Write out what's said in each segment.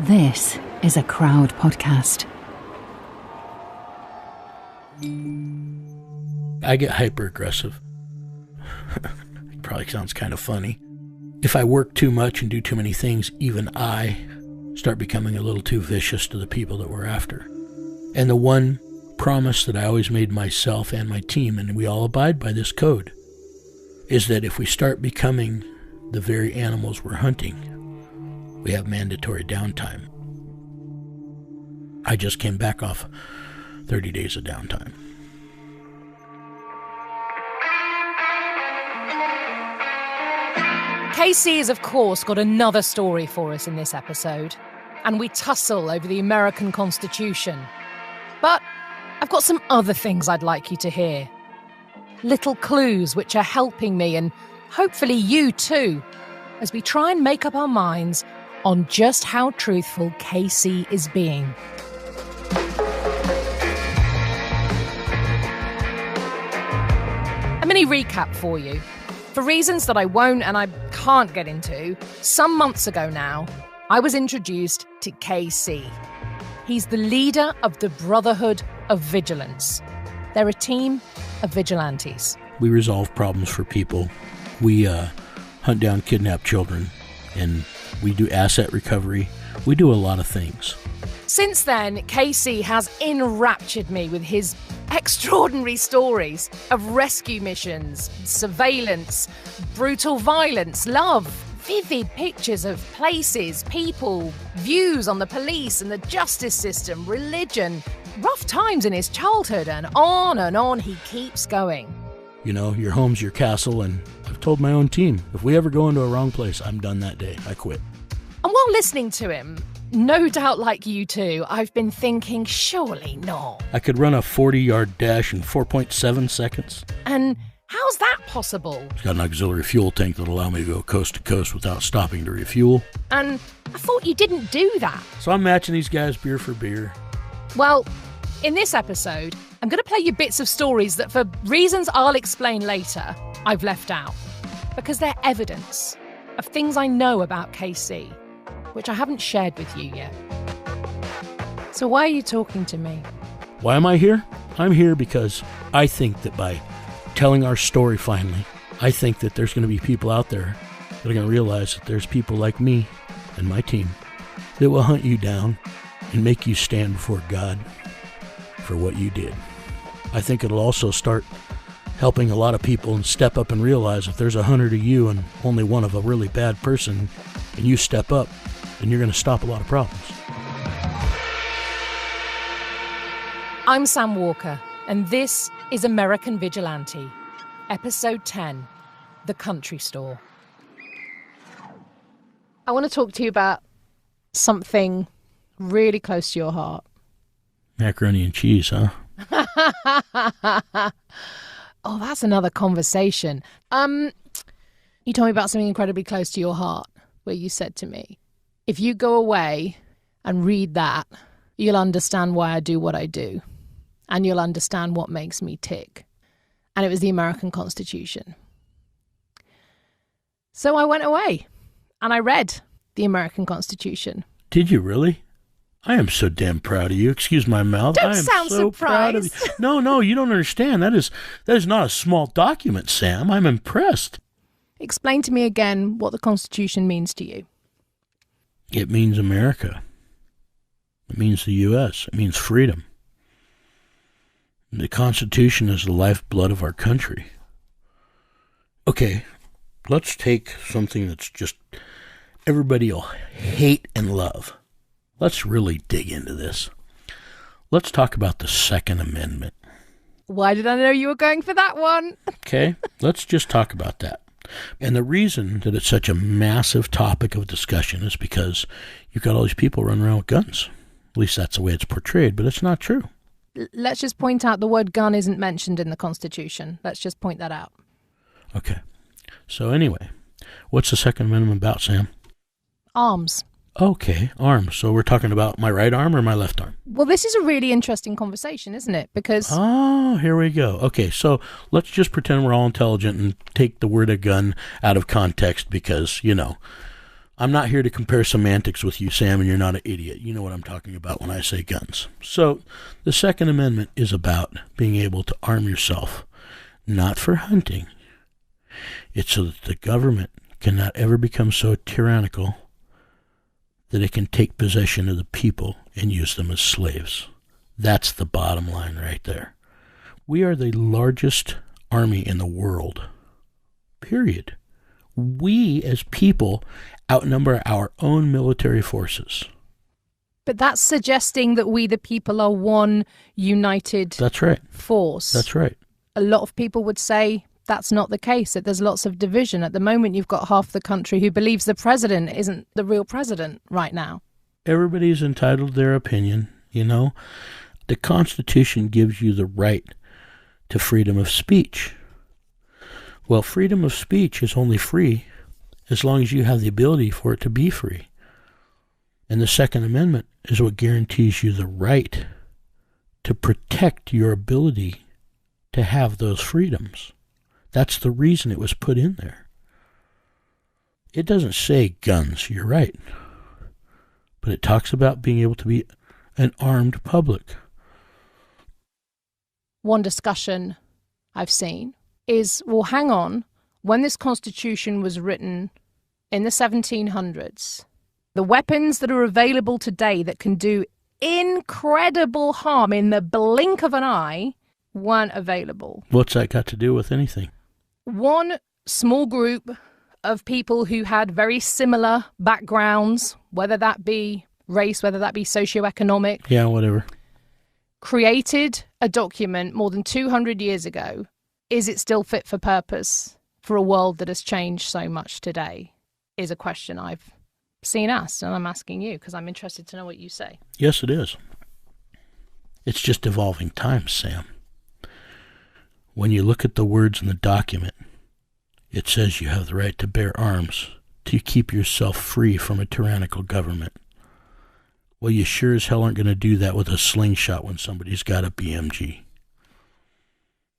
This is a Crowd podcast. I get hyper-aggressive. It probably sounds kind of funny. If I work too much and do too many things, even I start becoming a little too vicious to the people that we're after. And the one promise that I always made myself and my team, and we all abide by this code, is that if we start becoming the very animals we're hunting, we have mandatory downtime. I just came back off 30 days of downtime. Casey has, of course, got another story for us in this episode, and we tussle over the American Constitution. But I've got some other things I'd like you to hear. Little clues which are helping me, and hopefully you too, as we try and make up our minds on just how truthful Casey is being. A mini recap for you. For reasons that I won't and I can't get into, some months ago now, I was introduced to KC. He's the leader of the Brotherhood of Vigilance. They're a team of vigilantes. We resolve problems for people. We hunt down kidnapped children, and we do asset recovery. We do a lot of things. Since then, KC has enraptured me with his extraordinary stories of rescue missions, surveillance, brutal violence, love, vivid pictures of places, people, views on the police and the justice system, religion, rough times in his childhood, and on he keeps going. You know, your home's your castle, and I've told my own team, if we ever go into a wrong place, I'm done that day. I quit. And while listening to him, no doubt like you two, I've been thinking, surely not. I could run a 40-yard dash in 4.7 seconds. And how's that possible? It's got an auxiliary fuel tank that'll allow me to go coast to coast without stopping to refuel. And I thought you didn't do that. So I'm matching these guys beer for beer. Well, in this episode, I'm going to play you bits of stories that, for reasons I'll explain later, I've left out. Because they're evidence of things I know about KC, which I haven't shared with you yet. So why are you talking to me? Why am I here? I'm here because I think that by telling our story finally, I think that there's going to be people out there that are going to realize that there's people like me and my team that will hunt you down and make you stand before God for what you did. I think it'll also start helping a lot of people and step up and realize if there's 100 of you and only one of a really bad person, and you step up, then you're going to stop a lot of problems. I'm Sam Walker, and this is American Vigilante, Episode 10, The Country Store. I want to talk to you about something really close to your heart. Macaroni and cheese, huh? Oh, that's another conversation. You told me about something incredibly close to your heart, where you said to me, if you go away and read that, you'll understand why I do what I do. And you'll understand what makes me tick. And it was the American Constitution. So I went away and I read the American Constitution. Did you really? I am so damn proud of you. Excuse my mouth. Don't I am sound so proud of you. No, you don't understand. That is not a small document, Sam. I'm impressed. Explain to me again what the Constitution means to you. It means America. It means the U.S. It means freedom. The Constitution is the lifeblood of our country. Okay, let's take something that's just everybody will hate and love. Let's really dig into this. Let's talk about the Second Amendment. Why did I know you were going for that one? Okay, let's just talk about that. And the reason that it's such a massive topic of discussion is because you've got all these people running around with guns. At least that's the way it's portrayed, but it's not true. Let's just point out the word gun isn't mentioned in the Constitution. Let's just point that out. Okay. So anyway, what's the Second Amendment about, Sam? Arms. Okay, arms. So we're talking about my right arm or my left arm? Well, this is a really interesting conversation, isn't it? Because... Oh, here we go. Okay, so let's just pretend we're all intelligent and take the word of gun out of context because, I'm not here to compare semantics with you, Sam, and you're not an idiot. You know what I'm talking about when I say guns. So the Second Amendment is about being able to arm yourself, not for hunting. It's so that the government cannot ever become so tyrannical that it can take possession of the people and use them as slaves. That's the bottom line right there. We are the largest army in the world, period. We, as people, outnumber our own military forces. But that's suggesting that we, the people, are one united force. That's right. A lot of people would say that's not the case, that there's lots of division. At the moment, you've got half the country who believes the president isn't the real president right now. Everybody's entitled to their opinion, you know. The Constitution gives you the right to freedom of speech. Well, freedom of speech is only free as long as you have the ability for it to be free. And the Second Amendment is what guarantees you the right to protect your ability to have those freedoms. That's the reason it was put in there. It doesn't say guns, you're right. But it talks about being able to be an armed public. One discussion I've seen is, well, hang on, when this Constitution was written in the 1700s, the weapons that are available today that can do incredible harm in the blink of an eye weren't available. What's that got to do with anything? One small group of people who had very similar backgrounds, whether that be race, whether that be socioeconomic. Yeah, whatever. Created a document more than 200 years ago. Is it still fit for purpose for a world that has changed so much today? Is a question I've seen asked, and I'm asking you because I'm interested to know what you say. Yes, it is. It's just evolving times, Sam. When you look at the words in the document, it says you have the right to bear arms to keep yourself free from a tyrannical government. Well, you sure as hell aren't going to do that with a slingshot when somebody's got a BMG.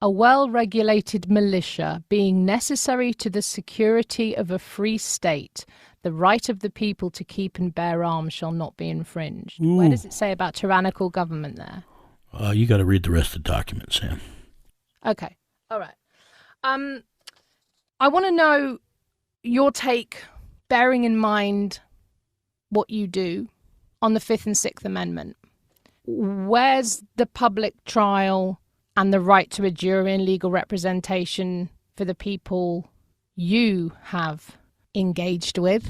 A well-regulated militia being necessary to the security of a free state, the right of the people to keep and bear arms shall not be infringed. Ooh. Where does it say about tyrannical government there? You got to read the rest of the document, Sam. Okay. All right. I want to know your take, bearing in mind what you do, on the Fifth and Sixth Amendment. Where's the public trial and the right to a jury and legal representation for the people you have engaged with?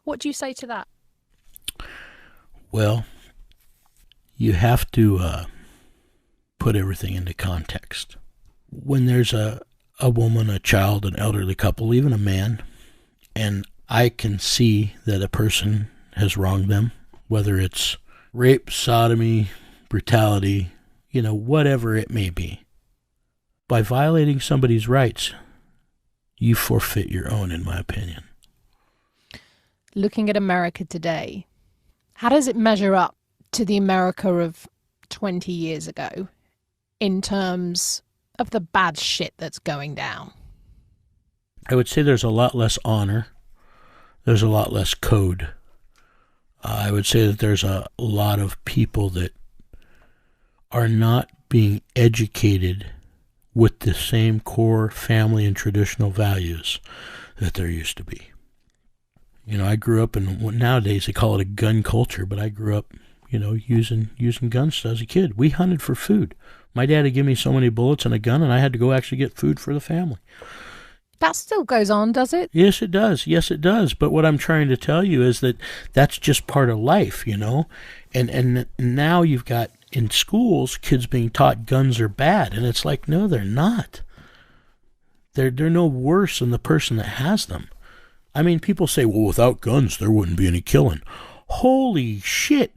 What do you say to that? Well, you have to put everything into context. When there's a woman, a child, an elderly couple, even a man, and I can see that a person has wronged them, whether it's rape, sodomy, brutality, whatever it may be. By violating somebody's rights, you forfeit your own, in my opinion. Looking at America today, how does it measure up to the America of 20 years ago in terms of the bad shit that's going down? I would say there's a lot less honor. There's a lot less code. I would say that there's a lot of people that are not being educated with the same core family and traditional values that there used to be. I grew up in, nowadays they call it a gun culture, but I grew up, using guns as a kid. We hunted for food. My dad would give me so many bullets and a gun, and I had to go actually get food for the family. That still goes on, does it? Yes, it does. Yes, it does. But what I'm trying to tell you is that that's just part of life, And now you've got, in schools, kids being taught guns are bad. And it's like, no, they're not. They're no worse than the person that has them. I mean, people say, well, without guns, there wouldn't be any killing. Holy shit.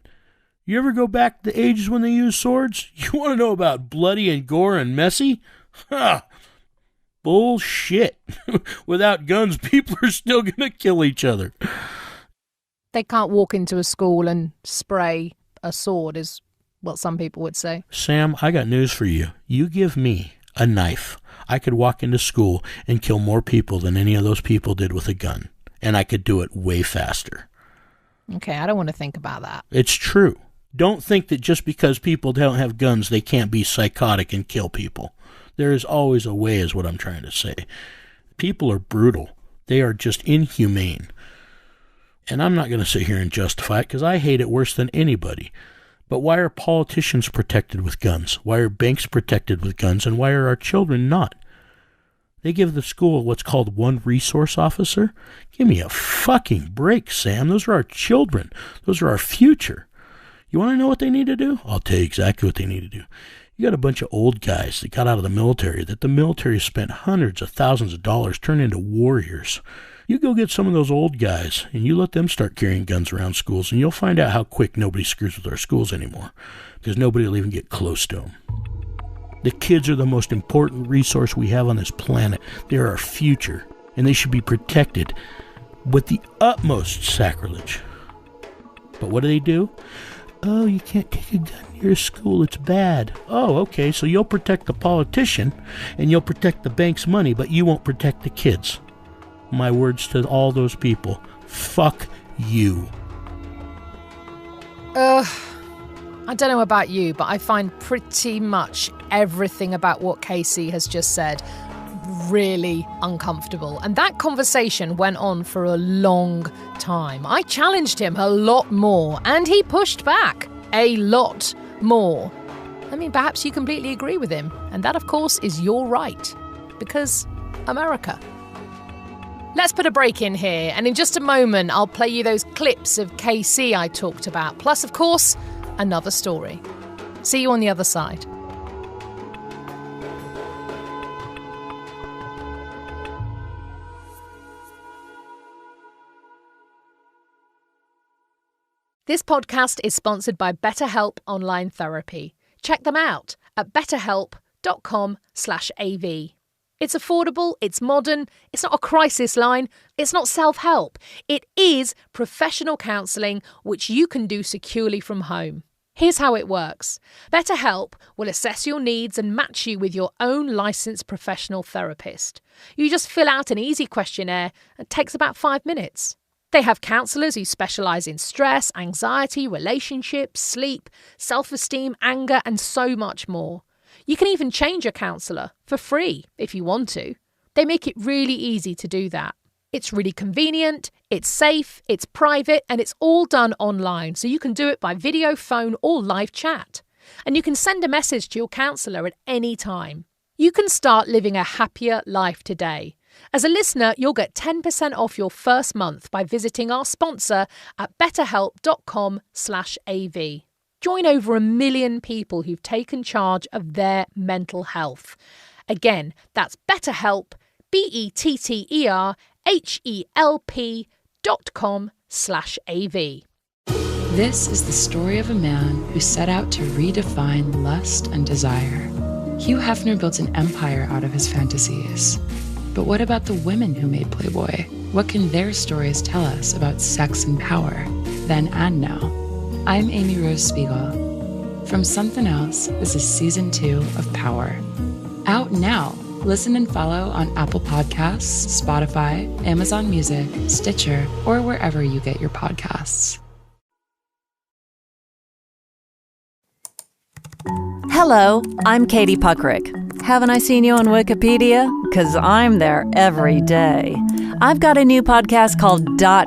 You ever go back to the ages when they used swords? You want to know about bloody and gore and messy? Ha! Bullshit. Without guns, people are still going to kill each other. They can't walk into a school and spray a sword, is what some people would say. Sam, I got news for you. You give me a knife, I could walk into school and kill more people than any of those people did with a gun. and I could do it way faster. Okay, I don't want to think about that. It's true. Don't think that just because people don't have guns, they can't be psychotic and kill people. There is always a way, is what I'm trying to say. People are brutal. They are just inhumane. And I'm not going to sit here and justify it because I hate it worse than anybody. But why are politicians protected with guns? Why are banks protected with guns? And why are our children not? They give the school what's called one resource officer. Give me a fucking break, Sam. Those are our children. Those are our future. You want to know what they need to do? I'll tell you exactly what they need to do. You got a bunch of old guys that got out of the military that the military spent hundreds of thousands of dollars turning into warriors. You go get some of those old guys and you let them start carrying guns around schools and you'll find out how quick nobody screws with our schools anymore because nobody will even get close to them. The kids are the most important resource we have on this planet. They are our future and they should be protected with the utmost sacrilege. But what do? Oh, you can't take a gun near school. It's bad. Oh, okay, so you'll protect the politician and you'll protect the bank's money, but you won't protect the kids. My words to all those people. Fuck you. I don't know about you, but I find pretty much everything about what Casey has just said really uncomfortable. And that conversation went on for a long time. I challenged him a lot more, and he pushed back a lot more. I mean, perhaps you completely agree with him, and that, of course, is your right, because America. Let's put a break in here, and in just a moment, I'll play you those clips of KC I talked about, plus, of course, another story. See you on the other side. This podcast is sponsored by BetterHelp Online Therapy. Check them out at betterhelp.com/AV. It's affordable, it's modern, it's not a crisis line, it's not self-help. It is professional counselling which you can do securely from home. Here's how it works. BetterHelp will assess your needs and match you with your own licensed professional therapist. You just fill out an easy questionnaire and it takes about 5 minutes. They have counsellors who specialise in stress, anxiety, relationships, sleep, self-esteem, anger, and so much more. You can even change a counsellor for free if you want to. They make it really easy to do that. It's really convenient, it's safe, it's private, and it's all done online, so you can do it by video, phone, or live chat. And you can send a message to your counsellor at any time. You can start living a happier life today. As a listener, you'll get 10% off your first month by visiting our sponsor at betterhelp.com/AV. Join over 1 million people who've taken charge of their mental health. Again, that's BetterHelp, BetterHelp.com/AV. This is the story of a man who set out to redefine lust and desire. Hugh Hefner built an empire out of his fantasies. But what about the women who made Playboy? What can their stories tell us about sex and power, then and now? I'm Amy Rose Spiegel. From Something Else, this is Season 2 of Power. Out now. Listen and follow on Apple Podcasts, Spotify, Amazon Music, Stitcher, or wherever you get your podcasts. Hello, I'm Katie Puckrick. Haven't I seen you on Wikipedia? 'Cause I'm there every day. I've got a new podcast called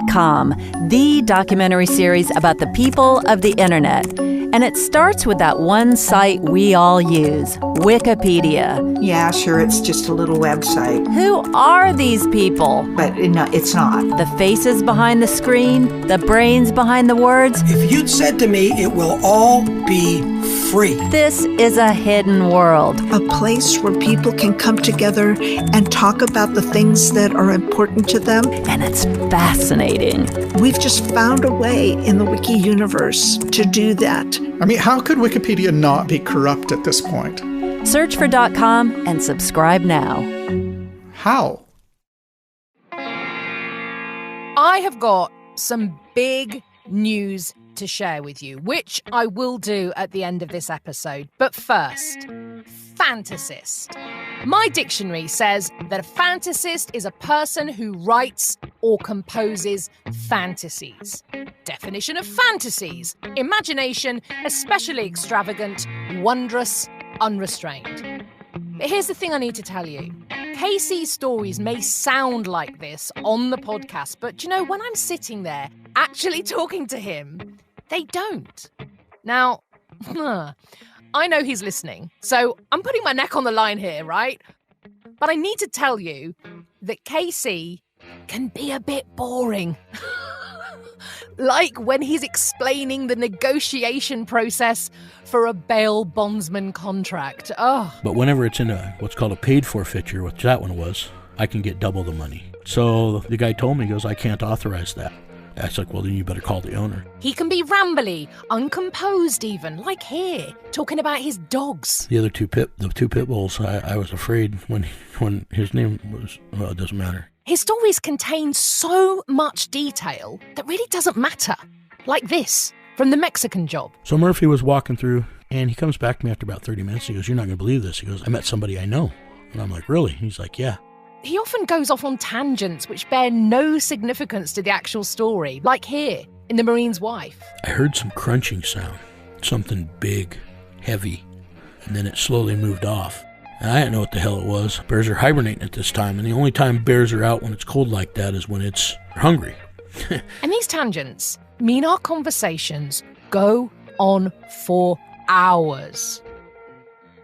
.com, the documentary series about the people of the internet. And it starts with that one site we all use, Wikipedia. Yeah, sure, it's just a little website. Who are these people? But no, it's not. The faces behind the screen, the brains behind the words. If you'd said to me, it will all be free. This is a hidden world. A place where people can come together and talk about the things that are important to them. And it's fascinating. We've just found a way in the Wiki universe to do that. I mean, how could Wikipedia not be corrupt at this point? Search for .com and subscribe now. How? I have got some big news to share with you, which I will do at the end of this episode. But first, fantasist. My dictionary says that a fantasist is a person who writes or composes fantasies. Definition of fantasies: imagination, especially extravagant, wondrous, unrestrained. But here's the thing I need to tell you. Casey's stories may sound like this on the podcast, but you know, when I'm sitting there actually talking to him, they don't. Now, I know he's listening, so I'm putting my neck on the line here, right? But I need to tell you that Casey can be a bit boring. Like when he's explaining the negotiation process for a bail bondsman contract. Oh. But whenever it's in what's called a paid forfeiture, which that one was, I can get double the money. So the guy told me, he goes, I can't authorize that. I was like, well, then you better call the owner. He can be rambly, uncomposed even, like here, talking about his dogs. The two pit bulls, I was afraid when his name was, well, it doesn't matter. His stories contain so much detail that really doesn't matter. Like this, from the Mexican job. So Murphy was walking through, and he comes back to me after about 30 minutes. He goes, you're not going to believe this. He goes, I met somebody I know. And I'm like, really? He's like, yeah. He often goes off on tangents which bear no significance to the actual story, like here, in The Marine's Wife. I heard some crunching sound, something big, heavy, and then it slowly moved off. And I didn't know what the hell it was. Bears are hibernating at this time, and the only time bears are out when it's cold like that is when it's hungry. And these tangents mean our conversations go on for hours.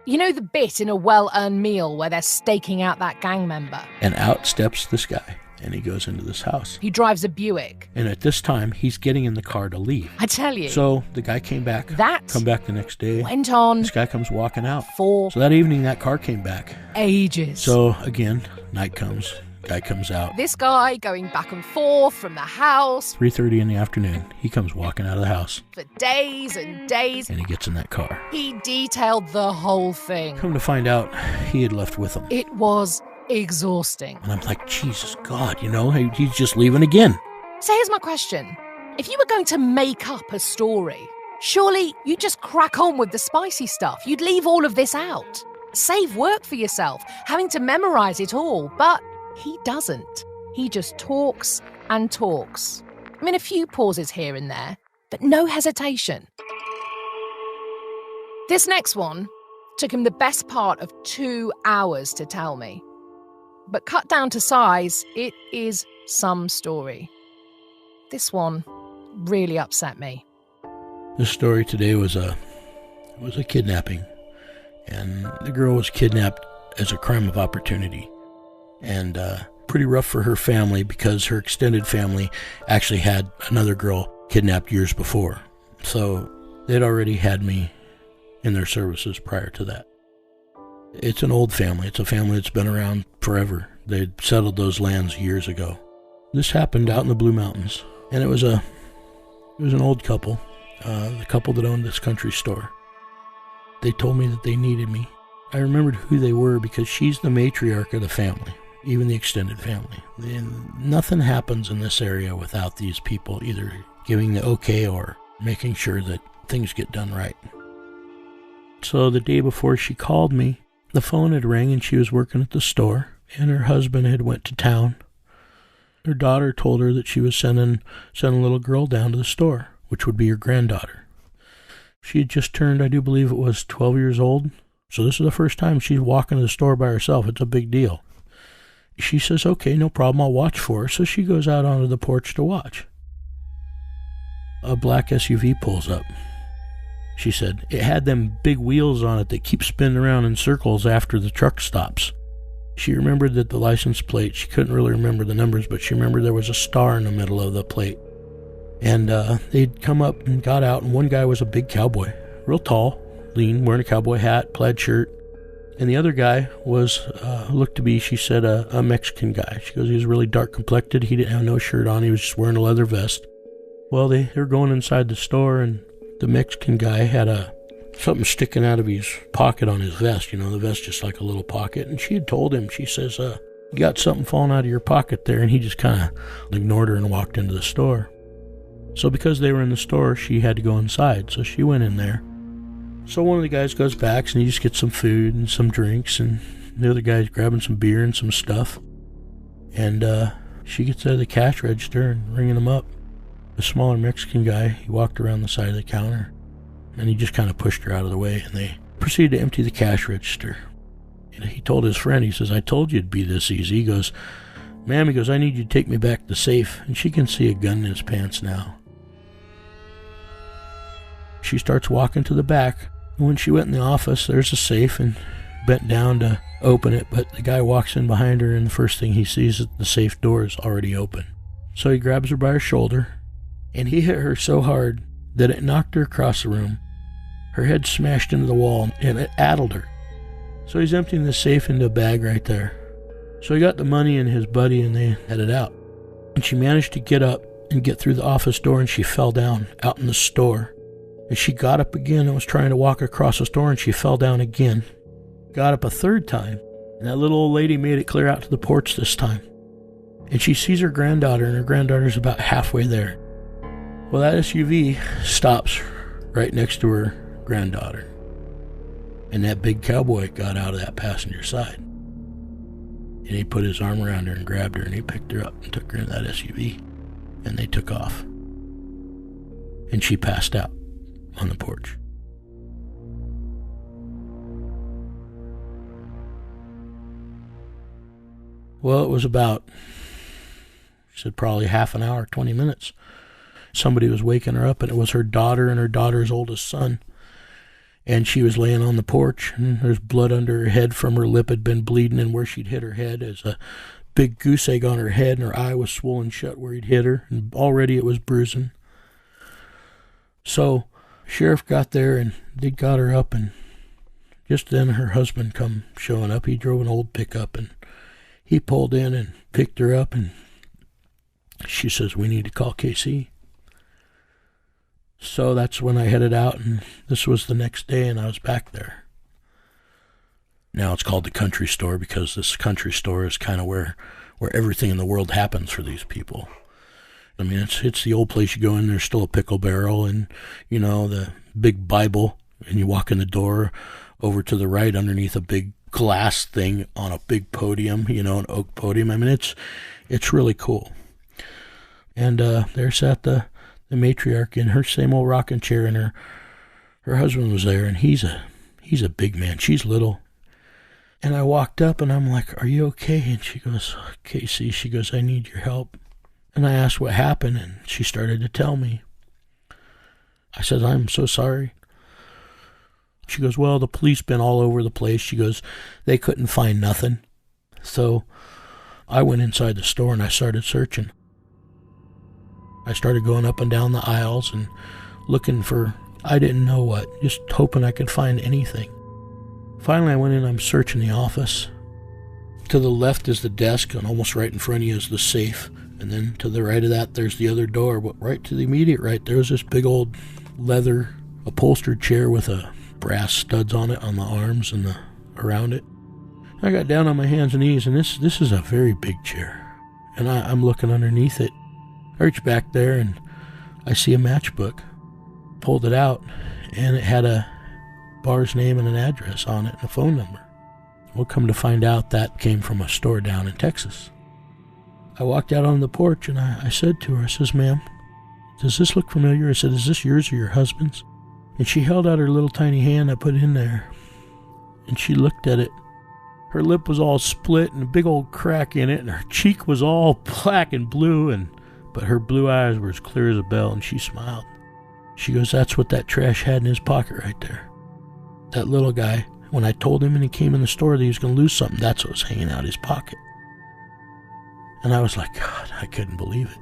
You know the bit in A Well-Earned Meal where they're staking out that gang member? And out steps this guy, and he goes into this house. He drives a Buick. And at this time, he's getting in the car to leave. I tell you. So the guy came back. Come back the next day. Went on. This guy comes walking out. For so that evening, that car came back. Ages. So again, night comes. Guy comes out. This guy going back and forth from the house. 3:30 in the afternoon, he comes walking out of the house. For days and days. And he gets in that car. He detailed the whole thing. Come to find out, he had left with him. It was exhausting. And I'm like, Jesus God, he's just leaving again. So here's my question. If you were going to make up a story, surely you'd just crack on with the spicy stuff. You'd leave all of this out. Save work for yourself, having to memorize it all. But he doesn't. He just talks and talks. I mean, a few pauses here and there, but no hesitation. This next one took him the best part of 2 hours to tell me. But cut down to size, it is some story. This one really upset me. This story today was a kidnapping. And the girl was kidnapped as a crime of opportunity. And pretty rough for her family because her extended family actually had another girl kidnapped years before. So they'd already had me in their services prior to that. It's an old family. It's a family that's been around forever. They'd settled those lands years ago. This happened out in the Blue Mountains. And it was an old couple, the couple that owned this country store. They told me that they needed me. I remembered who they were because she's the matriarch of the family, even the extended family. And nothing happens in this area without these people either giving the okay or making sure that things get done right. So the day before she called me, the phone had rang and she was working at the store, and her husband had went to town. Her daughter told her that she was sending a little girl down to the store, which would be her granddaughter. She had just turned, I do believe it was 12 years old. So this is the first time she's walking to the store by herself. It's a big deal. She says, okay, no problem, I'll watch for her. So she goes out onto the porch to watch. A black SUV pulls up. She said, it had them big wheels on it that keep spinning around in circles after the truck stops. She remembered that the license plate, she couldn't really remember the numbers, but she remembered there was a star in the middle of the plate. And they'd come up and got out, and one guy was a big cowboy, real tall, lean, wearing a cowboy hat, plaid shirt. And the other guy was, looked to be, she said, a Mexican guy. She goes, he was really dark complected. He didn't have no shirt on. He was just wearing a leather vest. Well, they were going inside the store, and the Mexican guy had something sticking out of his pocket on his vest. The vest just like a little pocket. And she had told him, she says, you got something falling out of your pocket there. And he just kind of ignored her and walked into the store. So because they were in the store, she had to go inside. So she went in there. So one of the guys goes back and he just gets some food and some drinks. And the other guy's grabbing some beer and some stuff. And she gets out of the cash register and ringing them up. The smaller Mexican guy, he walked around the side of the counter, and he just kind of pushed her out of the way, and they proceeded to empty the cash register. And he told his friend, he says, I told you it'd be this easy. He goes, ma'am, he goes, I need you to take me back to the safe. And she can see a gun in his pants now. She starts walking to the back. And when she went in the office, there's a safe, and bent down to open it, but the guy walks in behind her, and the first thing he sees is the safe door is already open. So he grabs her by her shoulder, and he hit her so hard that it knocked her across the room. Her head smashed into the wall, and it addled her. So he's emptying the safe into a bag right there. So he got the money and his buddy, and they headed out. And she managed to get up and get through the office door, and she fell down out in the store. And she got up again and was trying to walk across the store, and she fell down again. Got up a third time, and that little old lady made it clear out to the porch this time. And she sees her granddaughter, and her granddaughter's about halfway there. Well, that SUV stops right next to her granddaughter. And that big cowboy got out of that passenger side. And he put his arm around her and grabbed her, and he picked her up and took her in that SUV. And they took off. And she passed out on the porch. Well, it was about, she said, probably half an hour, 20 minutes. Somebody was waking her up, and it was her daughter and her daughter's oldest son. And she was laying on the porch, and there's blood under her head from her lip had been bleeding, and where she'd hit her head is a big goose egg on her head, and her eye was swollen shut where he'd hit her, and already it was bruising. So sheriff got there, and they got her up, and just then her husband come showing up. He drove an old pickup, and he pulled in and picked her up, and she says, we need to call KC. So that's when I headed out, and this was the next day, and I was back there. Now it's called the country store, because this country store is kind of where everything in the world happens for these people. I mean, it's the old place you go in, there's still a pickle barrel and, you know, the big Bible, and you walk in the door over to the right underneath a big glass thing on a big podium, you know, an oak podium. I mean, it's really cool. And there sat the matriarch in her same old rocking chair, and her husband was there, and he's a big man. She's little. And I walked up, and I'm like, are you okay? And she goes, Casey, she goes, I need your help. And I asked what happened, and she started to tell me. I said, I'm so sorry. She goes, well, the police been all over the place. She goes, they couldn't find nothing. So I went inside the store, and I started searching. I started going up and down the aisles and looking for, I didn't know what, just hoping I could find anything. Finally, I went in, I'm searching the office. To the left is the desk, and almost right in front of you is the safe. And then to the right of that, there's the other door. But right to the immediate right, there's this big old leather upholstered chair with a brass studs on it, on the arms and around it. I got down on my hands and knees, and this is a very big chair. And I'm looking underneath it. I reach back there, and I see a matchbook. Pulled it out, and it had a bar's name and an address on it and a phone number. We'll come to find out that came from a store down in Texas. I walked out on the porch, and I said to her, I says, ma'am, does this look familiar? I said, is this yours or your husband's? And she held out her little tiny hand. I put it in there, and she looked at it. Her lip was all split and a big old crack in it, and her cheek was all black and blue, but her blue eyes were as clear as a bell, and she smiled. She goes, that's what that trash had in his pocket right there. That little guy, when I told him and he came in the store that he was going to lose something, that's what was hanging out of his pocket. And I was like, God, I couldn't believe it.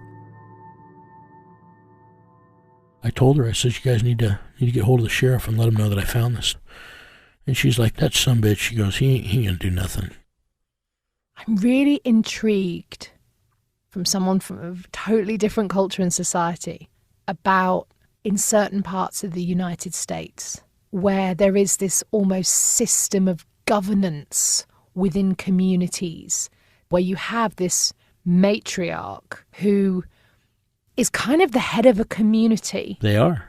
I told her, I said, you guys need to get hold of the sheriff and let him know that I found this. And she's like, that sumbitch. She goes, he ain't going to do nothing. I'm really intrigued from someone from a totally different culture and society about in certain parts of the United States where there is this almost system of governance within communities where you have this matriarch who is kind of the head of a community. They are.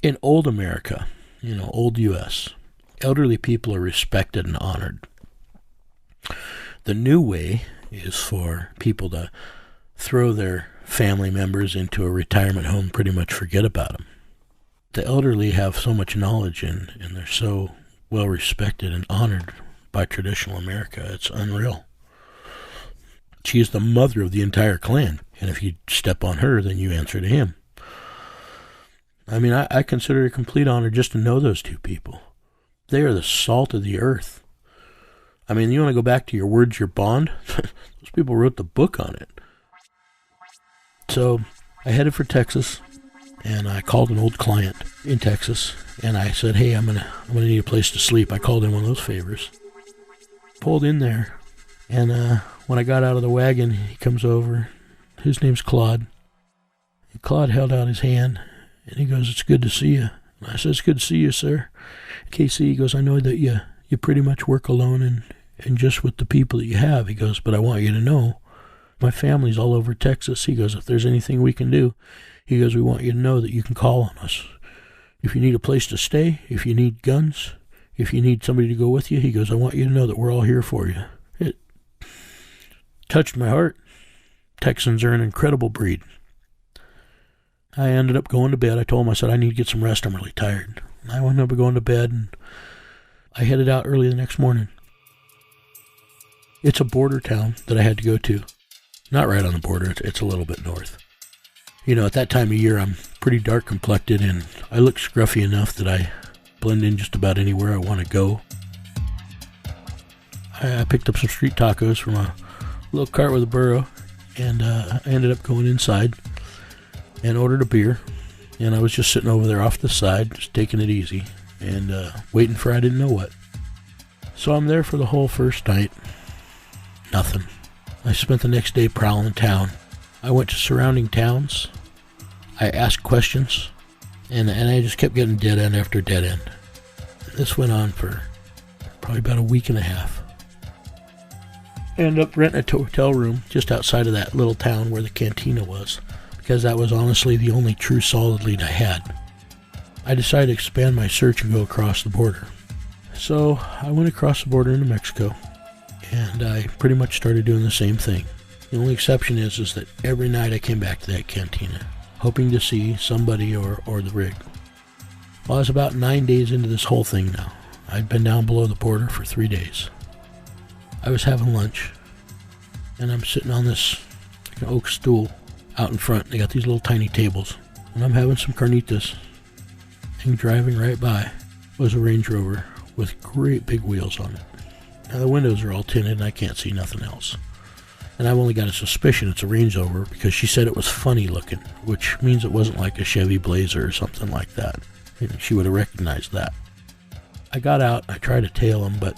In old America, old U.S., elderly people are respected and honored. The new way is for people to throw their family members into a retirement home, pretty much forget about them. The elderly have so much knowledge and they're so well respected and honored by traditional America. It's unreal. She is the mother of the entire clan, and if you step on her, then you answer to him. I mean, I consider it a complete honor just to know those two people. They are the salt of the earth. I mean, you want to go back to your words, your bond? Those people wrote the book on it. So I headed for Texas, and I called an old client in Texas, and I said, hey, I'm gonna need a place to sleep. I called in one of those favors. Pulled in there, and when I got out of the wagon, he comes over. His name's Claude. And Claude held out his hand, and he goes, it's good to see you. And I said, it's good to see you, sir. Casey, he goes, I know that you pretty much work alone and just with the people that you have. He goes, but I want you to know, my family's all over Texas. He goes, if there's anything we can do, he goes, we want you to know that you can call on us. If you need a place to stay, if you need guns, if you need somebody to go with you, he goes, I want you to know that we're all here for you. It touched my heart. Texans are an incredible breed. I ended up going to bed. I told him, I said, I need to get some rest. I'm really tired. I wound up going to bed, and I headed out early the next morning. It's a border town that I had to go to. Not right on the border. It's a little bit north. You know, at that time of year, I'm pretty dark complected, and I look scruffy enough that I blend in just about anywhere I want to go. I picked up some street tacos from a little cart with a burro, and I ended up going inside and ordered a beer. And I was just sitting over there off the side, just taking it easy, and waiting for I didn't know what. So I'm there for the whole first night. Nothing. I spent the next day prowling town. I went to surrounding towns. I asked questions, and I just kept getting dead end after dead end. This went on for probably about a week and a half. I ended up renting a hotel room just outside of that little town where the cantina was, because that was honestly the only true solid lead I had. I decided to expand my search and go across the border. So I went across the border into Mexico, and I pretty much started doing the same thing. The only exception is that every night I came back to that cantina, hoping to see somebody or the rig. Well, I was about 9 days into this whole thing now. I'd been down below the border for 3 days. I was having lunch, and I'm sitting on this oak stool out in front. They got these little tiny tables, and I'm having some carnitas, and driving right by was a Range Rover with great big wheels on it. Now the windows are all tinted, and I can't see nothing else. And I've only got a suspicion it's a Range Rover because she said it was funny looking, which means it wasn't like a Chevy Blazer or something like that. She would have recognized that. I got out, I tried to tail him, but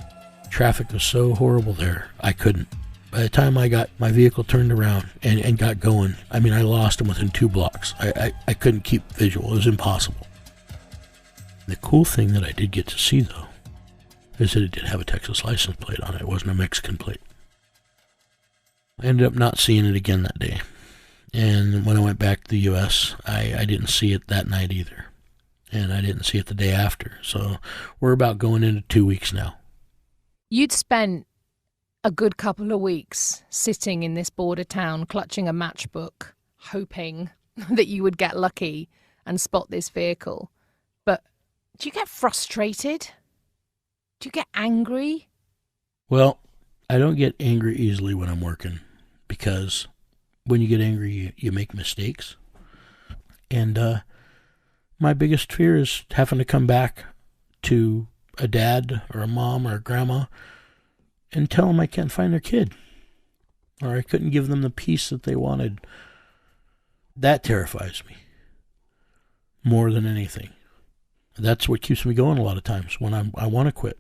traffic was so horrible there, I couldn't. By the time I got my vehicle turned around and got going, I mean, I lost him within 2 blocks. I couldn't keep visual. It was impossible. The cool thing that I did get to see, though, is that it did have a Texas license plate on it. It wasn't a Mexican plate. I ended up not seeing it again that day. And when I went back to the U.S., I didn't see it that night either. And I didn't see it the day after. So we're about going into 2 weeks now. You'd spent a good couple of weeks sitting in this border town, clutching a matchbook, hoping that you would get lucky and spot this vehicle. But do you get frustrated? Do you get angry? Well, I don't get angry easily when I'm working, because when you get angry, you make mistakes. And my biggest fear is having to come back to a dad or a mom or a grandma and tell them I can't find their kid, or I couldn't give them the peace that they wanted. That terrifies me more than anything. That's what keeps me going a lot of times when I want to quit.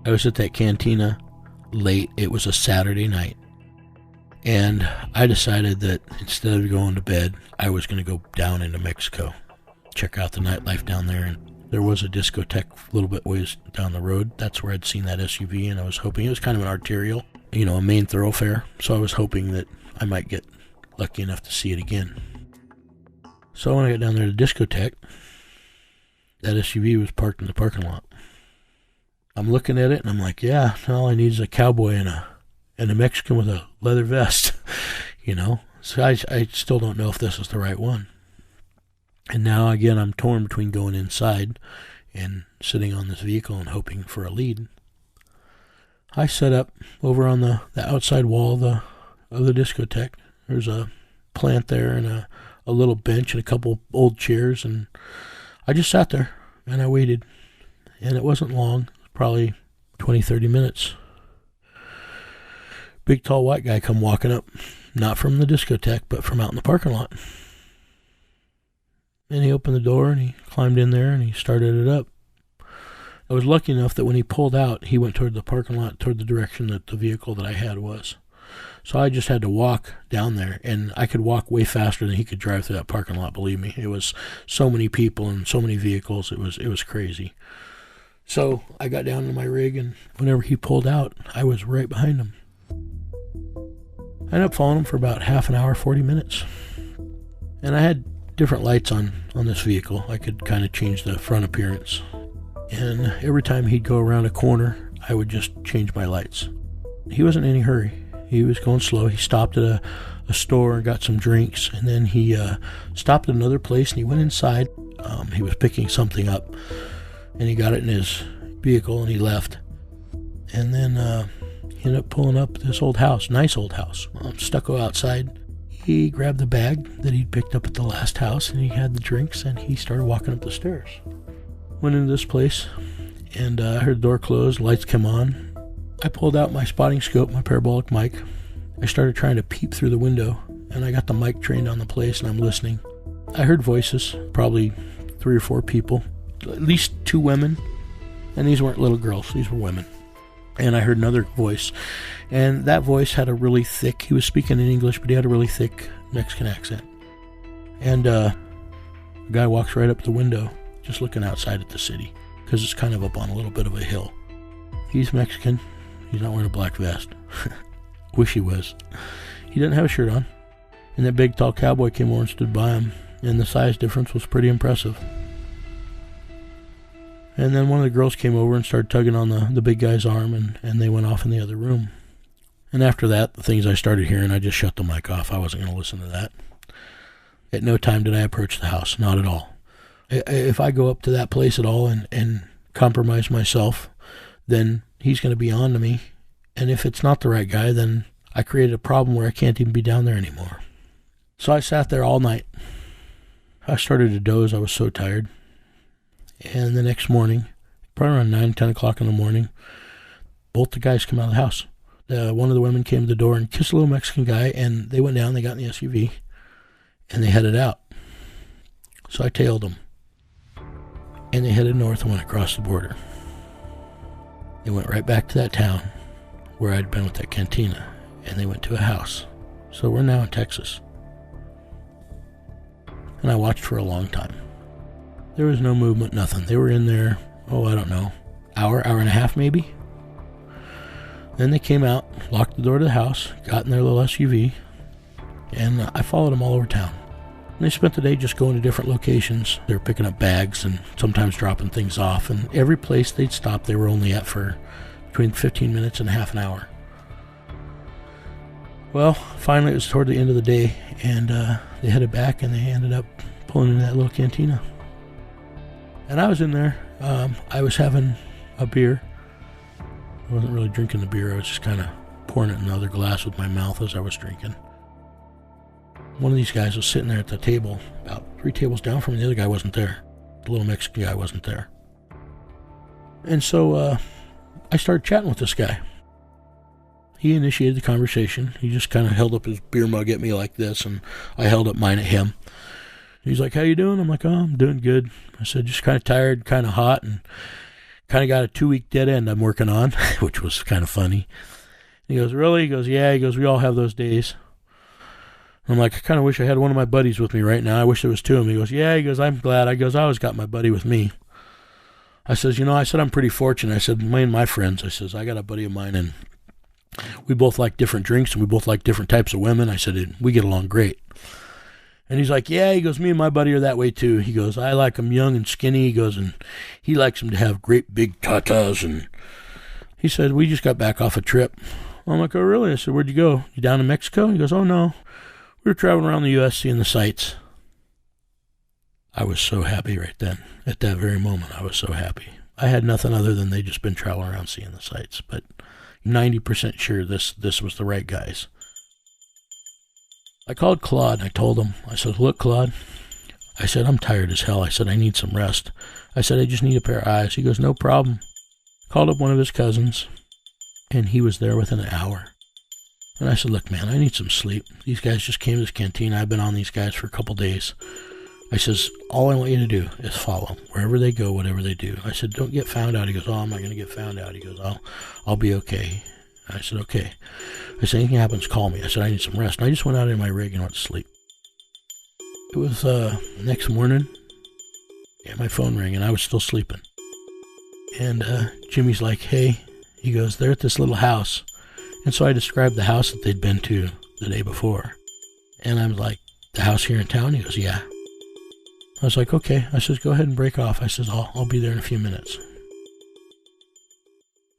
I was at that cantina late. It was a Saturday night. And I decided that instead of going to bed, I was going to go down into Mexico, check out the nightlife down there. And there was a discotheque a little bit ways down the road. That's where I'd seen that SUV, and I was hoping it was kind of an arterial, a main thoroughfare. So I was hoping that I might get lucky enough to see it again. So when I got down there to the discotheque, that SUV was parked in the parking lot. I'm looking at it, and I'm like, yeah, all I need is a cowboy and and a Mexican with a leather vest, you know. So I still don't know if this is the right one. And now, again, I'm torn between going inside and sitting on this vehicle and hoping for a lead. I set up over on the outside wall of the discotheque. There's a plant there and a little bench and a couple old chairs, and I just sat there and I waited. And it wasn't long, probably 20, 30 minutes. Big, tall, white guy come walking up, not from the discotheque, but from out in the parking lot. And he opened the door and he climbed in there and he started it up. I was lucky enough that when he pulled out, he went toward the parking lot, toward the direction that the vehicle that I had was. So I just had to walk down there, and I could walk way faster than he could drive through that parking lot, believe me. It was so many people and so many vehicles, it was crazy. So I got down to my rig, and whenever he pulled out, I was right behind him. I ended up following him for about half an hour, 40 minutes. And I had different lights on this vehicle. I could kind of change the front appearance. And every time he'd go around a corner, I would just change my lights. He wasn't in any hurry. He was going slow. He stopped at a store and got some drinks, and then he stopped at another place and he went inside. He was picking something up, and he got it in his vehicle and he left. And then he ended up pulling up this old house, nice old house, stucco outside. He grabbed the bag that he'd picked up at the last house, and he had the drinks, and he started walking up the stairs. Went into this place, and I heard the door close, lights come on. I pulled out my spotting scope, my parabolic mic. I started trying to peep through the window, and I got the mic trained on the place, and I'm listening. I heard voices, probably 3 or 4 people, at least 2 women, and these weren't little girls, these were women. And I heard another voice, and that voice had a really thick, he was speaking in English, but he had a really thick Mexican accent. And a guy walks right up the window, just looking outside at the city, because it's kind of up on a little bit of a hill. He's Mexican. He's not wearing a black vest. Wish he was. He didn't have a shirt on. And that big, tall cowboy came over and stood by him, and the size difference was pretty impressive. And then one of the girls came over and started tugging on the big guy's arm, and they went off in the other room. And after that, the things I started hearing, I just shut the mic off. I wasn't going to listen to that. At no time did I approach the house, not at all. If I go up to that place at all and compromise myself, then he's going to be on to me. And if it's not the right guy, then I created a problem where I can't even be down there anymore. So I sat there all night. I started to doze. I was so tired. And the next morning, probably around 9, 10 o'clock in the morning, both the guys come out of the house. One of the women came to the door and kissed a little Mexican guy, and they went down, they got in the SUV, and they headed out. So I tailed them. And they headed north and went across the border. They went right back to that town where I'd been with that cantina, and they went to a house. So we're now in Texas. And I watched for a long time. There was no movement, nothing. They were in there, I don't know, hour and a half maybe. Then they came out, locked the door to the house, got in their little SUV, and I followed them all over town. And they spent the day just going to different locations. They were picking up bags and sometimes dropping things off. And every place they'd stop, they were only at for between 15 minutes and a half an hour. Well, finally it was toward the end of the day, and they headed back, and they ended up pulling into that little cantina. And I was in there. I was having a beer. I wasn't really drinking the beer. I was just kind of pouring it in another glass with my mouth as I was drinking. One of these guys was sitting there at the table, about 3 tables down from me. The other guy wasn't there. The little Mexican guy wasn't there. And so I started chatting with this guy. He initiated the conversation. He just kind of held up his beer mug at me like this, and I held up mine at him. He's like, "How you doing?" I'm like, "Oh, I'm doing good." I said, "Just kind of tired, kind of hot, and kind of got a 2-week dead end I'm working on," which was kind of funny. He goes, "Really?" He goes, "Yeah." He goes, "We all have those days." I'm like, "I kind of wish I had one of my buddies with me right now. I wish there was 2 of them." He goes, "Yeah." He goes, "I'm glad." I goes, "I always got my buddy with me." I says, I said, "I'm pretty fortunate." I said, "Me and my friends," I says, "I got a buddy of mine, and we both like different drinks, and we both like different types of women." I said, "We get along great." And he's like, "Yeah." He goes, "Me and my buddy are that way too." He goes, "I like them young and skinny." He goes, "And he likes them to have great big tatas." And he said, "We just got back off a trip. I'm like, oh, really? I said, where'd you go? You down in Mexico? He goes, oh, no. We were traveling around the U.S. seeing the sights. I was so happy right then. At that very moment, I was so happy. I had nothing other than they'd just been traveling around seeing the sights, but 90% sure this was the right guys. I called Claude and I told him, I said, look, Claude, I said, I'm tired as hell. I said, I need some rest. I said, I just need a pair of eyes. He goes, no problem. Called up one of his cousins, and he was there within an hour. And I said, look, man, I need some sleep. These guys just came to this cantina. I've been on these guys for a couple days. I says, all I want you to do is follow them. Wherever they go, whatever they do. I said, don't get found out. He goes, oh, I'm not going to get found out. He goes, I'll be okay. I said, okay. I said, anything happens, call me. I said, I need some rest. And I just went out in my rig and went to sleep. It was next morning, and my phone rang, and I was still sleeping. And Jimmy's like, hey, he goes, they're at this little house. And so I described the house that they'd been to the day before. And I'm like, the house here in town? He goes, yeah. I was like, okay. I says, go ahead and break off. I says, I'll be there in a few minutes.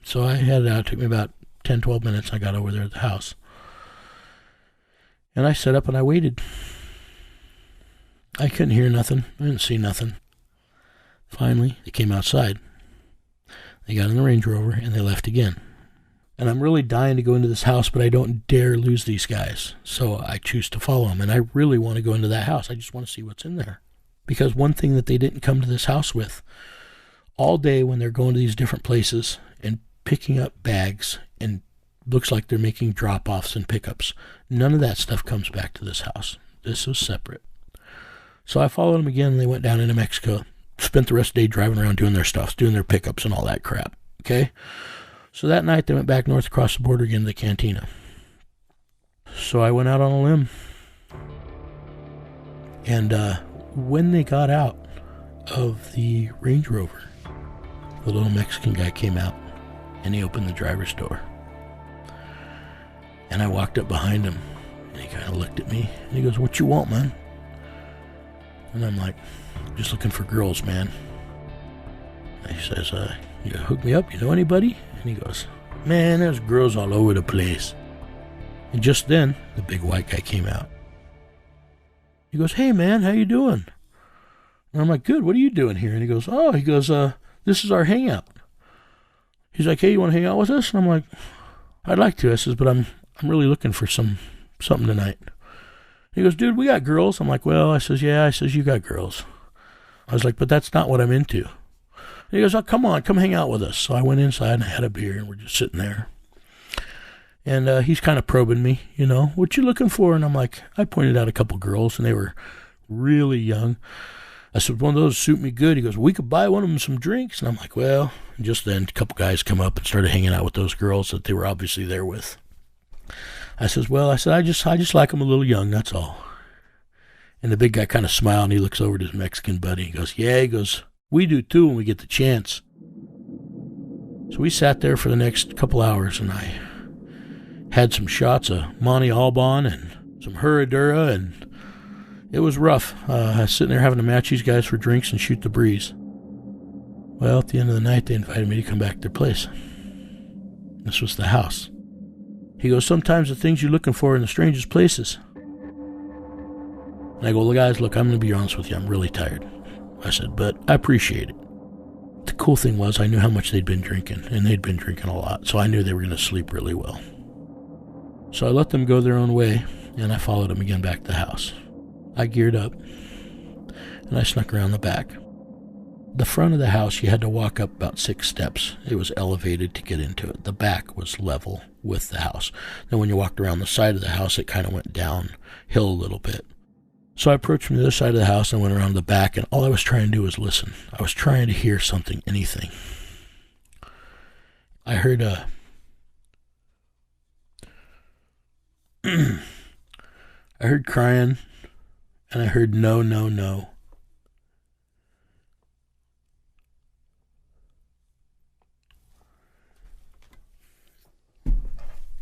So I headed out. It took me about 10, 12 minutes. I got over there at the house. And I set up and I waited. I couldn't hear nothing. I didn't see nothing. Finally, they came outside. They got in the Range Rover and they left again. And I'm really dying to go into this house, but I don't dare lose these guys. So I choose to follow them. And I really want to go into that house. I just want to see what's in there. Because one thing that they didn't come to this house with, all day when they're going to these different places and picking up bags and looks like they're making drop-offs and pickups, none of that stuff comes back to this house. This was separate. So I followed them again, and they went down into Mexico, spent the rest of the day driving around doing their stuff, doing their pickups and all that crap, okay? So that night, they went back north across the border again to the cantina. So I went out on a limb. And when they got out of the Range Rover, the little Mexican guy came out, and he opened the driver's door. And I walked up behind him, and he kind of looked at me, and he goes, what you want, man? And I'm like, just looking for girls, man. And he says, you hook me up? You know anybody? And he goes, man, there's girls all over the place. And just then, the big white guy came out. He goes, hey, man, how you doing? And I'm like, good, what are you doing here? And he goes, this is our hangout. He's like, hey, you want to hang out with us? And I'm like, I'd like to. I says, but I'm really looking for something tonight. He goes, dude, we got girls. I'm like, well, I says, yeah. I says, you got girls. I was like, but that's not what I'm into. And he goes, oh, come on, come hang out with us. So I went inside and I had a beer, and we're just sitting there. And he's kind of probing me, you know, what you looking for? And I'm like, I pointed out a couple girls, and they were really young. I said, one of those suit me good. He goes, we could buy one of them some drinks. And I'm like, well, and just then a couple guys come up and started hanging out with those girls that they were obviously there with. I says, well, I just like them a little young, that's all. And the big guy kind of smiled, and he looks over at his Mexican buddy. He goes, yeah, he goes, we do too when we get the chance. So we sat there for the next couple hours, and I had some shots of Monte Alban and some Herradura, and it was rough. I was sitting there having to match these guys for drinks and shoot the breeze. Well, at the end of the night, they invited me to come back to their place. This was the house. He goes, sometimes the things you're looking for in the strangest places. And I go, well, guys, look, I'm going to be honest with you. I'm really tired. I said, but I appreciate it. The cool thing was I knew how much they'd been drinking, and they'd been drinking a lot, so I knew they were going to sleep really well. So I let them go their own way, and I followed them again back to the house. I geared up, and I snuck around the back. The front of the house, you had to walk up about 6 steps. It was elevated to get into it. The back was level with the house. Then when you walked around the side of the house, it kind of went downhill a little bit. So I approached from the other side of the house and went around the back, and all I was trying to do was listen. I was trying to hear something, anything. I heard I heard crying, and I heard no, no, no. You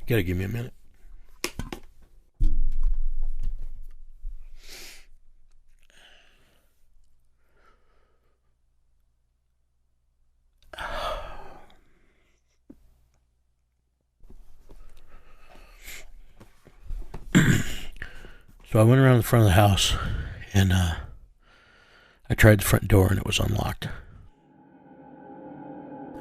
gotta give me a minute. So I went around the front of the house, and I tried the front door, and it was unlocked.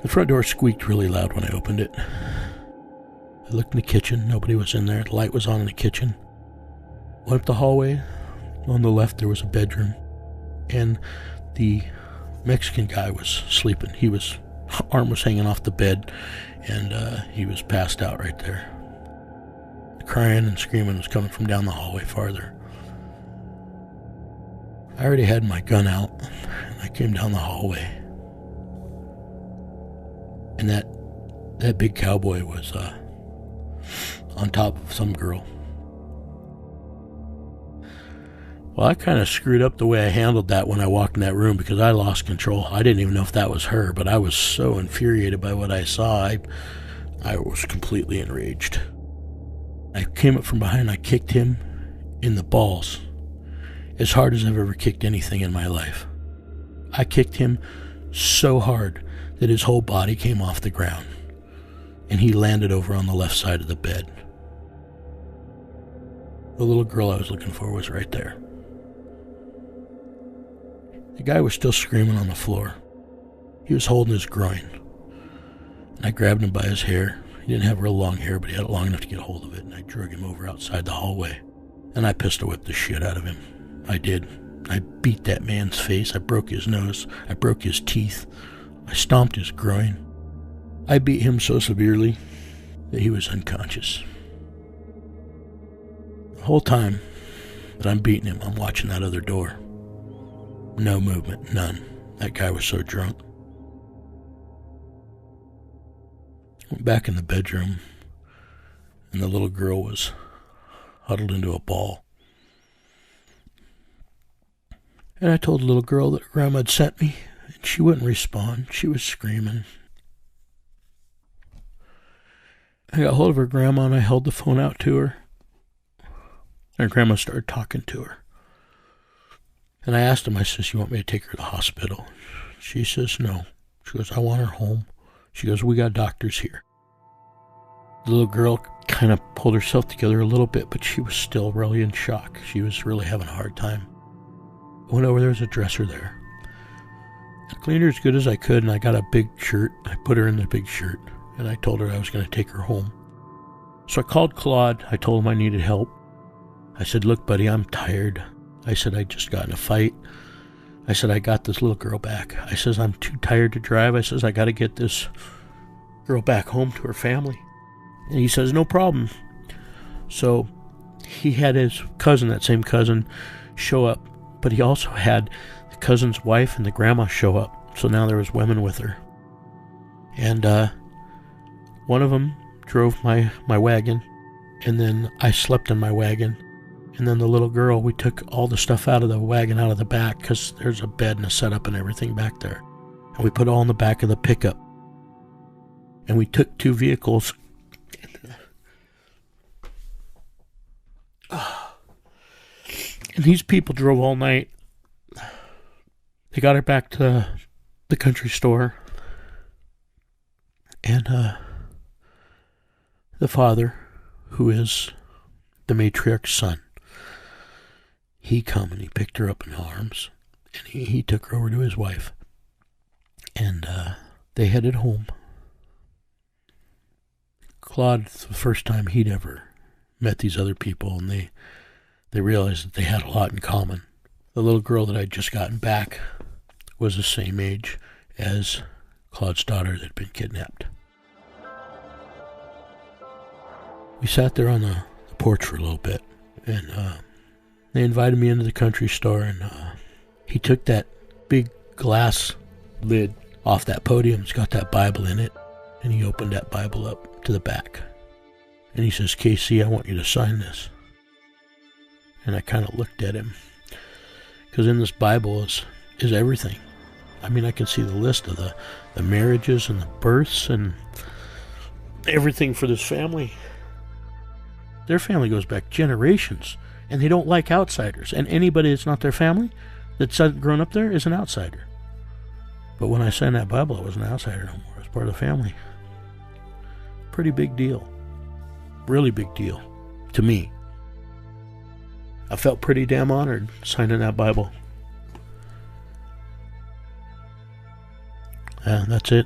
The front door squeaked really loud when I opened it. I looked in the kitchen. Nobody was in there. The light was on in the kitchen. Went up the hallway. On the left, there was a bedroom, and the Mexican guy was sleeping. His arm was hanging off the bed, and he was passed out right there. The crying and screaming was coming from down the hallway farther. I already had my gun out, and I came down the hallway. And that big cowboy was on top of some girl. Well, I kind of screwed up the way I handled that when I walked in that room, because I lost control. I didn't even know if that was her, but I was so infuriated by what I saw, I was completely enraged. I came up from behind, I kicked him in the balls as hard as I've ever kicked anything in my life. I kicked him so hard that his whole body came off the ground, and he landed over on the left side of the bed. The little girl I was looking for was right there. The guy was still screaming on the floor. He was holding his groin, and I grabbed him by his hair. He didn't have real long hair, but he had it long enough to get a hold of it, and I drug him over outside the hallway, and I pistol whipped the shit out of him. I did. I beat that man's face. I broke his nose. I broke his teeth. I stomped his groin. I beat him so severely that he was unconscious. The whole time that I'm beating him, I'm watching that other door. No movement, none. That guy was so drunk. Went back in the bedroom, and the little girl was huddled into a ball. And I told the little girl that her grandma had sent me, and she wouldn't respond. She was screaming. I got hold of her grandma, and I held the phone out to her. And her grandma started talking to her. And I asked him, I says, "You want me to take her to the hospital?" She says, "No." She goes, "I want her home." She goes, "We got doctors here." The little girl kind of pulled herself together a little bit, but she was still really in shock. She was really having a hard time. I went over, there was a dresser there. I cleaned her as good as I could, and I got a big shirt. I put her in the big shirt, and I told her I was going to take her home. So I called Claude. I told him I needed help. I said, "Look, buddy, I'm tired." I said, "I just got in a fight." I said, "I got this little girl back." I says, "I'm too tired to drive." I says, "I got to get this girl back home to her family." And he says, "No problem." So he had his cousin, that same cousin, show up. But he also had the cousin's wife and the grandma show up. So now there was women with her. And one of them drove my wagon. And then I slept in my wagon. And then the little girl, we took all the stuff out of the wagon, out of the back, because there's a bed and a setup and everything back there. And we put it all in the back of the pickup. And we took 2 vehicles. And these people drove all night. They got her back to the country store. And the father, who is the matriarch's son, he come and he picked her up in arms, and he took her over to his wife, and they headed home. Claude, the first time he'd ever met these other people, and they realized that they had a lot in common. The little girl that I'd just gotten back was the same age as Claude's daughter that had been kidnapped. We sat there on the porch for a little bit, and they invited me into the country store, and he took that big glass lid off that podium. It's got that Bible in it, and he opened that Bible up to the back. And he says, "Casey, I want you to sign this." And I kind of looked at him, because in this Bible is everything. I mean, I can see the list of the marriages and the births and everything for this family. Their family goes back generations, and they don't like outsiders. And anybody that's not their family, that's grown up there, is an outsider. But when I signed that Bible, I wasn't an outsider no more. I was part of the family. Pretty big deal. Really big deal to me. I felt pretty damn honored signing that Bible. Yeah, that's it.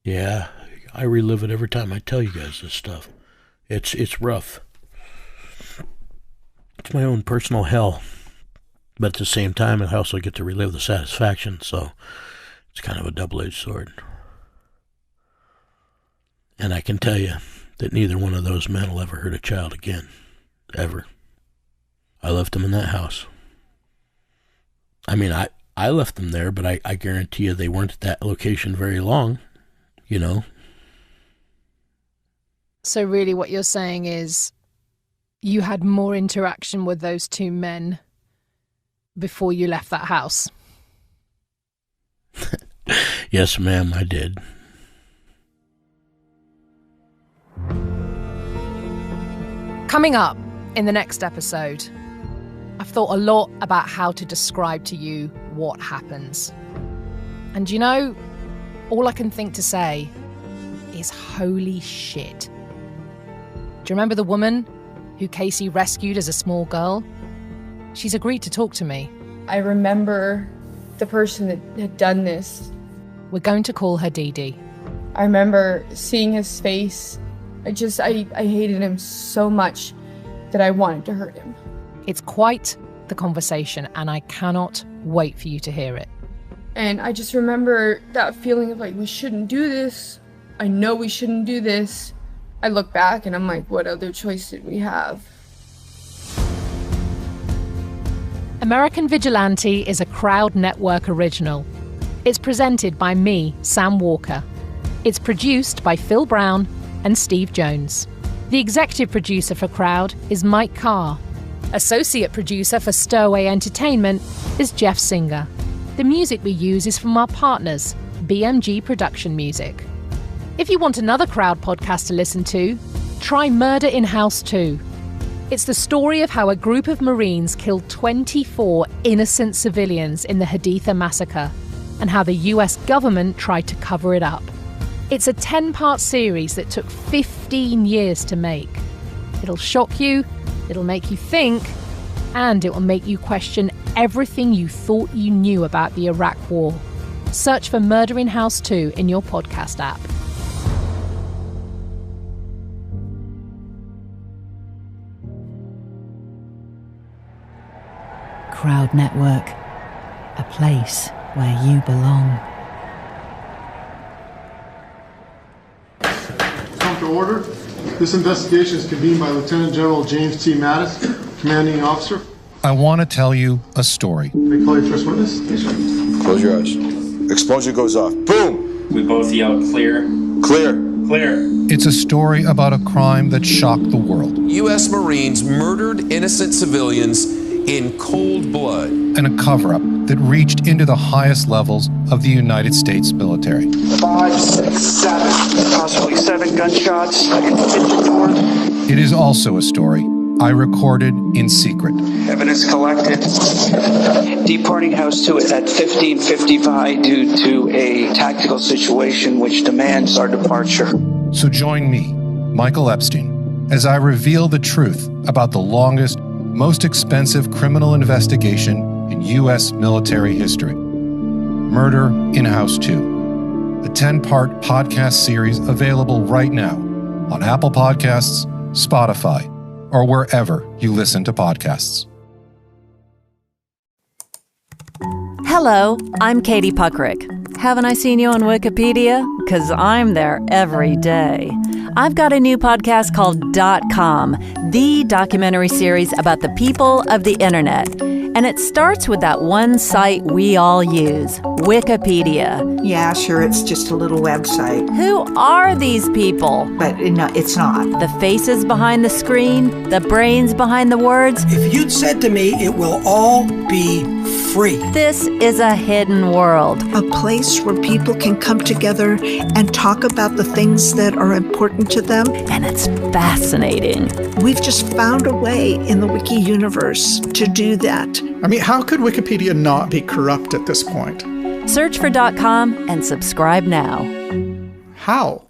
Yeah, I relive it every time I tell you guys this stuff. It's rough. It's my own personal hell. But at the same time, I also get to relive the satisfaction, so it's kind of a double-edged sword. And I can tell you that neither one of those men will ever hurt a child again. Ever. I left them in that house. I mean, I left them there, but I guarantee you they weren't at that location very long, you know. So really what you're saying is you had more interaction with those two men before you left that house? Yes, ma'am, I did. Coming up in the next episode, I've thought a lot about how to describe to you what happens. And you know, all I can think to say is holy shit. Do you remember the woman who Casey rescued as a small girl? She's agreed to talk to me. I remember the person that had done this. We're going to call her Dee Dee. I remember seeing his face. I hated him so much that I wanted to hurt him. It's quite the conversation, and I cannot wait for you to hear it. And I just remember that feeling of like, we shouldn't do this. I know we shouldn't do this. I look back and I'm like, what other choice did we have? American Vigilante is a Crowd Network original. It's presented by me, Sam Walker. It's produced by Phil Brown and Steve Jones. The executive producer for Crowd is Mike Carr. Associate producer for Stowaway Entertainment is Jeff Singer. The music we use is from our partners, BMG Production Music. If you want another Crowd podcast to listen to, try Murder in House 2. It's the story of how a group of Marines killed 24 innocent civilians in the Haditha massacre and how the US government tried to cover it up. It's a 10-part series that took 15 years to make. It'll shock you, it'll make you think, and it will make you question everything you thought you knew about the Iraq War. Search for Murder in House 2 in your podcast app. Crowd Network, a place where you belong. Come to order. This investigation is convened by Lieutenant General James T. Mattis, commanding officer. I want to tell you a story. May I call you first witness? Yes, sir. Close your eyes. Explosion goes off. Boom! We both yell, clear. Clear. Clear. It's a story about a crime that shocked the world. U.S. Marines murdered innocent civilians in cold blood. And a cover-up that reached into the highest levels of the United States military. 5, 6, 7, possibly 7 gunshots in the kitchen door. It is also a story I recorded in secret. Evidence collected. Departing House 2 at 15:55 due to a tactical situation which demands our departure. So join me, Michael Epstein, as I reveal the truth about the longest, most expensive criminal investigation in U.S. military history. Murder in House 2, a 10-part podcast series available right now on Apple Podcasts, Spotify, or wherever you listen to podcasts. Hello, I'm Katie Puckrick. Haven't I seen you on Wikipedia? Because I'm there every day. I've got a new podcast called .com, the documentary series about the people of the internet. And it starts with that one site we all use, Wikipedia. Yeah, sure, it's just a little website. Who are these people? But no, it's not. The faces behind the screen, the brains behind the words. If you'd said to me, it will all be free. This is a hidden world. A place where people can come together and talk about the things that are important to them. And it's fascinating. We've just found a way in the Wiki universe to do that. I mean, how could Wikipedia not be corrupt at this point? Search for .com and subscribe now. How?